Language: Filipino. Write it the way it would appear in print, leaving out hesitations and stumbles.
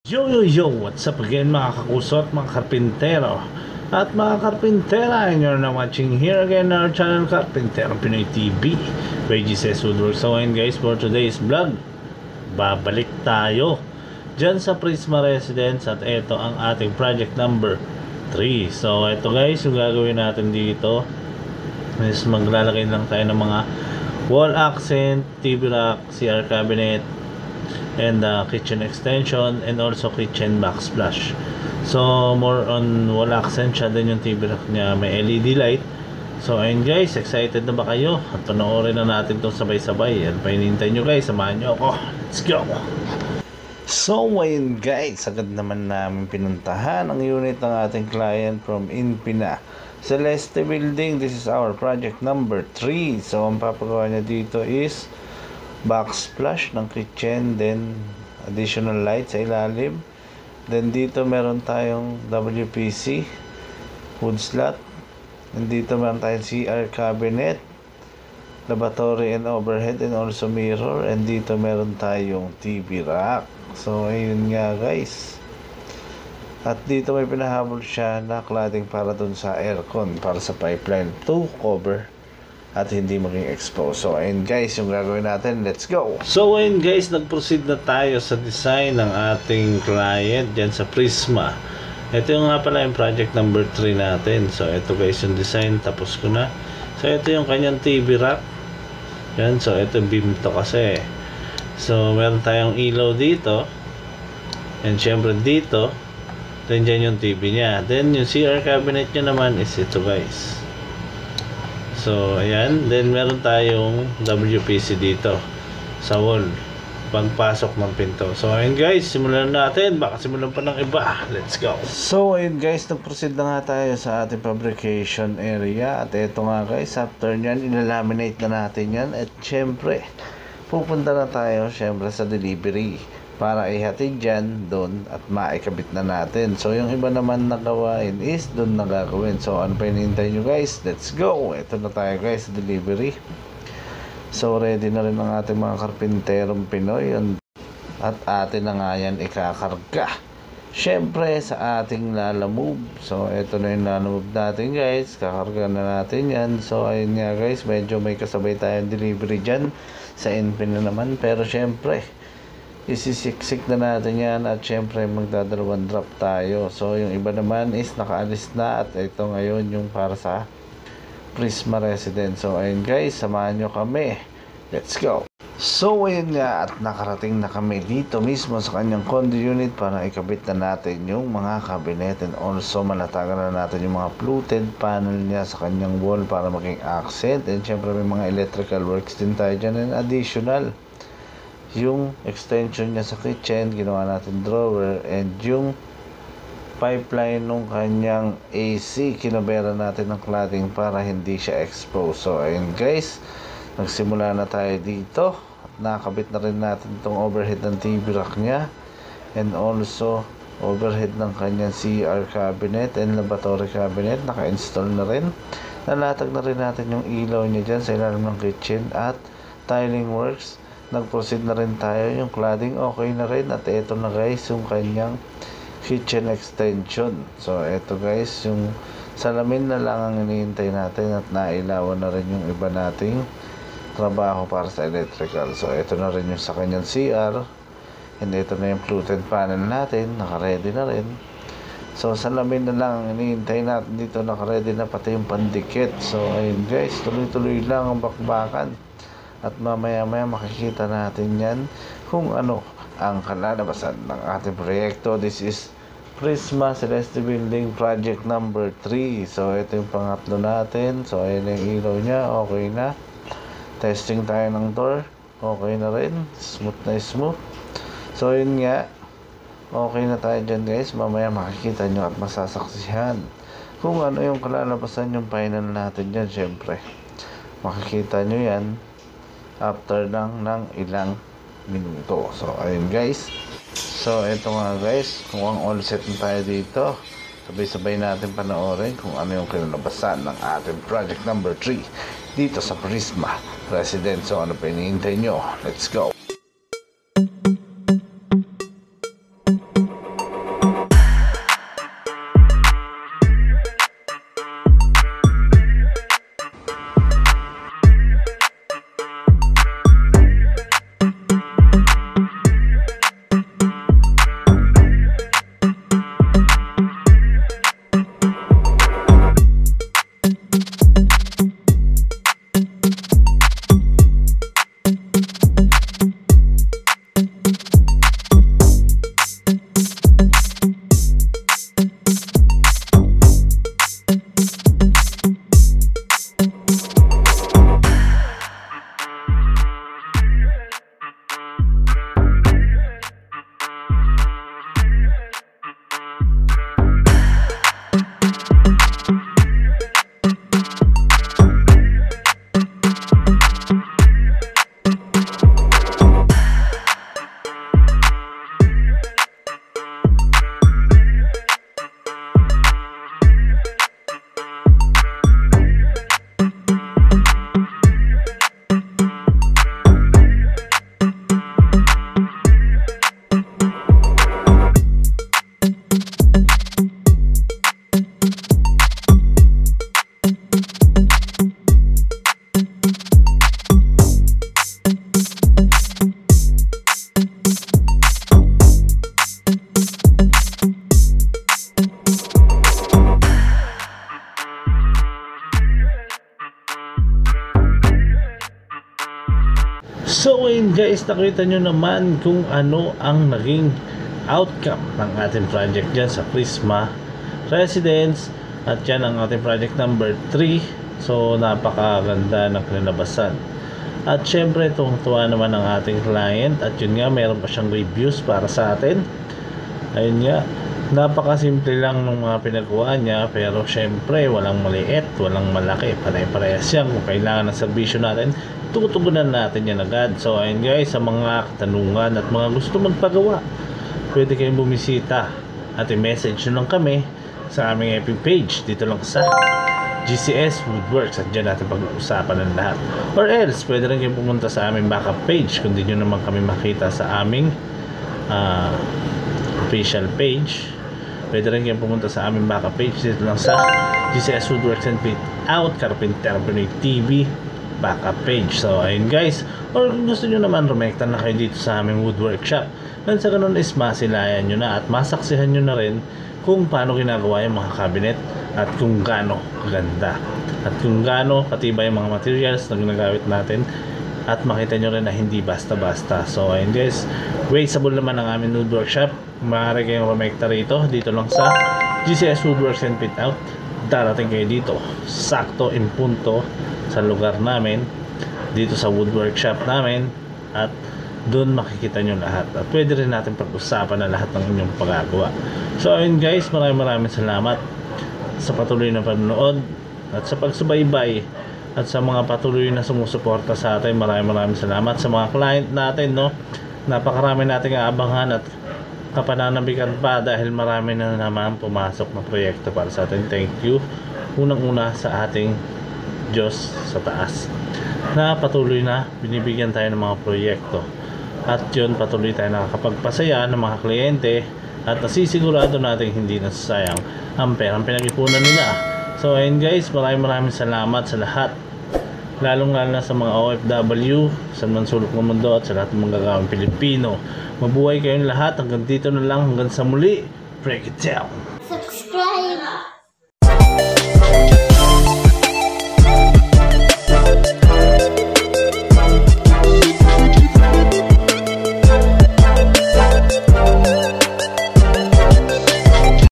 Yo, what's up again mga kakusot, mga karpintero at mga karpintera, and you're now watching here again our channel Karpintero Pinoy TV by Jesus Woodwork. So ayun guys, for today's vlog, babalik tayo dyan sa Prisma Residence at ito ang ating project number 3. So ito guys, yung gagawin natin dito is maglalagay lang tayo ng mga wall accent, TV rack, CR cabinet, and kitchen extension, and also kitchen backsplash. So more on wall accent siya, din yung TV rack niya may LED light. So ayun guys, excited na ba kayo? At panoorin na natin itong sabay-sabay. At painintay nyo guys, samahan nyo ako. Let's go! So ayun guys, agad naman namin pinuntahan ang unit ng ating client from Inpina Celeste Building. This is our project number 3. So ang papagawa niya dito is backsplash ng kitchen, then additional light sa ilalim, then dito meron tayong WPC wood slot, and dito meron tayong CR cabinet, lavatory and overhead, and also mirror, and dito meron tayong TV rack. So ayun nga guys, at dito may pinahabol siya na cladding para dun sa aircon, para sa pipeline to cover at hindi maging exposed. So ayun guys, yung gagawin natin, let's go! So ayun guys, nag-proceed na tayo sa design ng ating client dyan sa Prisma. Ito yung nga pala yung project number 3 natin. So ito guys yung design, tapos ko na. So ito yung kanyang TV rack yan. So ito beam to kasi. So meron tayong ilaw dito, and syempre dito, then dyan yung TV nya. Then yung CR cabinet nya naman is ito guys. So ayan, then meron tayong WPC dito sa wall pagpasok ng pinto. So ayun guys, simulan natin, baka simulan pa ng iba. Let's go! So ayun guys, nag-proceed na nga tayo sa ating fabrication area. At eto nga guys, after nyan, ilalaminate na natin yan. At syempre, pupunta na tayo syempre sa delivery para ihatid dyan doon at maikabit na natin. So yung iba naman na gawain is doon na gagawin. So ano pa hinihintay nyo guys? Let's go! Ito na tayo guys sa delivery. So ready na rin ang ating mga karpinterong Pinoy, at atin na nga yan ikakarga syempre sa ating lalamove. So ito na yung lalamove natin guys, kakarga na natin yan. So ayun nga guys, medyo may kasabay tayong delivery dyan sa Inpina naman, pero syempre isisiksik na natin yan, at syempre magdadalawang drop tayo. So yung iba naman is nakaalis na, at ito ngayon yung para sa Prisma Residence. So ayun guys, samahan nyo kami, let's go! So ayun nga, at nakarating na kami dito mismo sa kanyang condo unit para ikabit na natin yung mga cabinet, and also malatagan na natin yung mga fluted panel niya sa kanyang wall para maging accent. And syempre may mga electrical works din tayo dyan, and additional yung extension niya sa kitchen, ginawa natin drawer, and yung pipeline nung kanyang AC, kinabera natin ng cladding para hindi siya exposed. So ayun guys, nagsimula na tayo dito, at nakabit na rin natin itong overhead ng TV rack niya, and also overhead ng kanyang CR cabinet and lavatory cabinet, naka-install na rin. Nalatag na rin natin yung ilaw niya dyan sa ilalim ng kitchen, at tiling works, nag-proceed na rin tayo, yung cladding okay na rin. At ito na guys yung kanyang kitchen extension. So ito guys, yung salamin na lang ang hinihintay natin, at nailawan na rin yung iba nating trabaho para sa electrical. So ito na rin yung sa kanyang CR, and ito na yung fluted panel natin, naka-ready na rin. So salamin na lang ang hinihintay natin dito, naka-ready na pati yung pandikit. So ayun guys, tuloy-tuloy lang ang bakbakan, at mamaya-maya makikita natin yan kung ano ang kalalabasan ng ating proyekto. This is Prisma Celeste Building project number 3. So ito yung pangatlo natin. So ayun yung ilaw niya, okay na. Testing tayo ng door, okay na rin, smooth na smooth. So yun nga, okay na tayo dyan guys. Mamaya makikita nyo at masasaksihan kung ano yung kalalabasan yung final natin dyan. Syempre makikita nyo yan after ng ilang minuto. So ayun guys, so ito nga guys, kung ang all set na tayo dito, sabay-sabay natin panoorin kung ano yung kinalabasan ng ating project number 3 dito sa Prisma Residence. So ano pa hinihintay nyo? Let's go! nakita nyo naman kung ano ang naging outcome ng ating project dyan sa Prisma Residence. At yan ang ating project number 3. So napakaganda ng kinalabasan. At syempre tuwa naman ang ating client. At yun nga, meron pa siyang reviews para sa atin. Ayun nga, napakasimple lang ng mga pinagawa niya. Pero syempre walang maliit, walang malaki, pare-parehas yan. Kung kailangan ng serbisyo natin, tutugunan natin yan agad. So ayun guys, sa mga katanungan at mga gusto magpagawa, pwede kayong bumisita at i-message nyo lang kami sa aming FB page dito lang sa GCS Woodworks, at dyan natin pag-uusapan ng lahat. Or else, pwede rin kayong pumunta sa aming backup page kung di nyo naman kami makita sa aming official page. Pwede rin kayong pumunta sa aming backup page dito lang sa GCS Woodworks and Fit Out Carpintero Pinoy TV backup page. So ayun guys, or kung gusto nyo naman rumekta na kayo dito sa aming woodwork shop, nang sa ganun is masilayan nyo na at masaksihan nyo na rin kung paano ginagawa yung mga cabinet at kung gaano kaganda at kung gaano katibay yung mga materials na ginagamit natin, at makita nyo rin na hindi basta-basta. So ayun guys, wasteable naman ang aming woodwork shop. Maaari kayong rumekta rito dito lang sa GCS Woodworks and Fit Out. Darating kayo dito sakto in punto sa lugar namin, dito sa woodwork shop namin, at doon makikita nyo lahat at pwede rin natin pag-usapan na lahat ng inyong pagagawa. So ayun guys, maraming salamat sa patuloy na panonood at sa pagsubaybay at sa mga patuloy na sumusuporta sa atin. Maraming salamat sa mga client natin, no. Napakarami nating aabangan at kapananabikan pa dahil marami na naman pumasok na proyekto para sa atin. Thank you unang-una sa ating Diyos sa taas na patuloy na binibigyan tayo ng mga proyekto, at yun, patuloy tayo nakakapagpasaya ng mga kliyente at nasisigurado natin hindi nasasayang ang perang pinag-ipunan nila. So ayun guys, maraming salamat sa lahat, lalong na sa mga OFW sa mga sulok ng mundo at sa lahat ng mga gagawing Pilipino. Mabuhay kayong lahat. Hanggang dito na lang, hanggang sa muli. Break it down.